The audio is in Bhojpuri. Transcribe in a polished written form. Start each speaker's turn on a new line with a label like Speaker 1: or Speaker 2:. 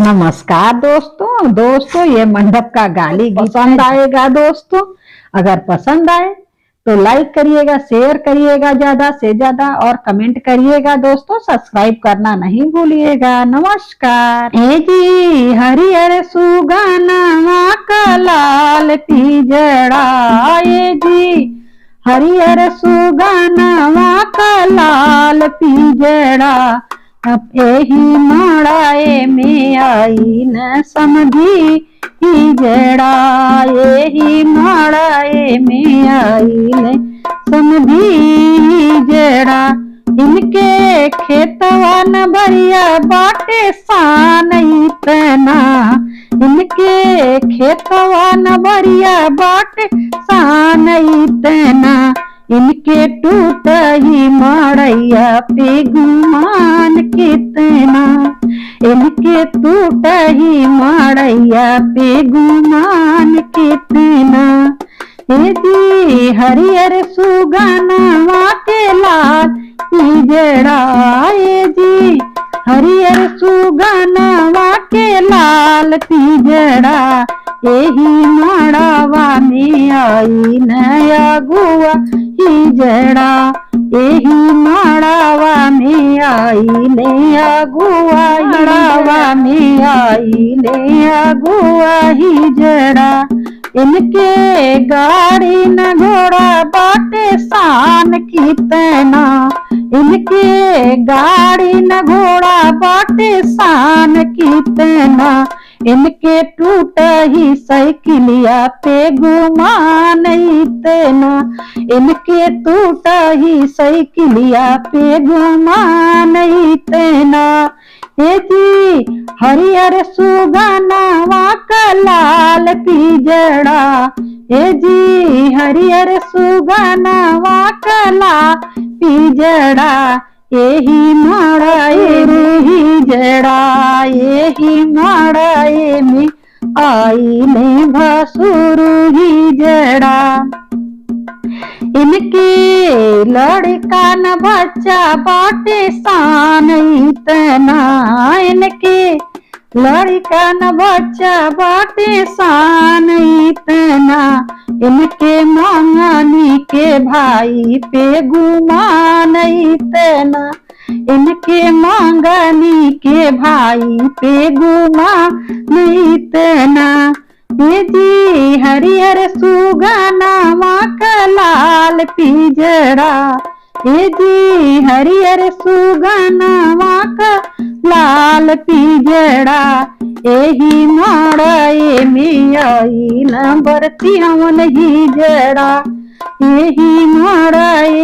Speaker 1: नमस्कार दोस्तों ये मंडप का गाली गीत पसंद आएगा दोस्तों। अगर पसंद आए तो लाइक करिएगा, शेयर करिएगा ज्यादा से ज्यादा और कमेंट करिएगा दोस्तों। सब्सक्राइब करना नहीं भूलिएगा। नमस्कार। ए जी हरियर सुगना का लाल पिजड़ा, ए जी हरियर सुगना का लाल पिजड़ा, एही माड़ाए में आई न समझी जड़ा, एही माड़ाए में आई न समझी जड़ा। इनके खेतवा न भरिया बाटे सान इतना, इनके खेतवा न भरिया बाटे सान इतना, इनके टूट ही मड़ैया पे गुमान कितना, इनके टूट ही मड़ैया पे गुमान कितना। यदि हरियर सुगना के लाल पिजड़ा, यदि हरियर सुगना के लाल पिजड़ा, यही मड़ावा में आई नया गुआ हिजड़ा, यही मड़ावा में आई नया गुआ, मड़ावा में आई नया गुआ हिजड़ा। इनके गाड़ी न घोड़ा बाटे शान कितना, इनके गाड़ी न घोड़ा बाटे शान कितना, इनके टूट ही साइकिलिया पे गुमान इतना, इनके टूट ही साइकिलिया पे गुमान इतना। ए जी हरियर सुगना का लाल पिजड़ा, ए जी हरियर सुगना का लाल पिजड़ा, यही मड़ाए में जड़ा, यही मड़ाए में आई ने भसुर ही जड़ा। इनके लड़का न बच्चा बाटे शान इतना, इनके लड़का न बच्चा बाटे शान इतना, इनके मंगनी के भाई पे गुमान इतना, इनके मंगनी के भाई पे गुमान इतना। ये जी हरियर सुगना का लाल पिजड़ा, ये जी हरियर सुगना का लाल पिजड़ा, यही मड़ाए में आई न बरती हमन ही जड़ा, यही मड़ाए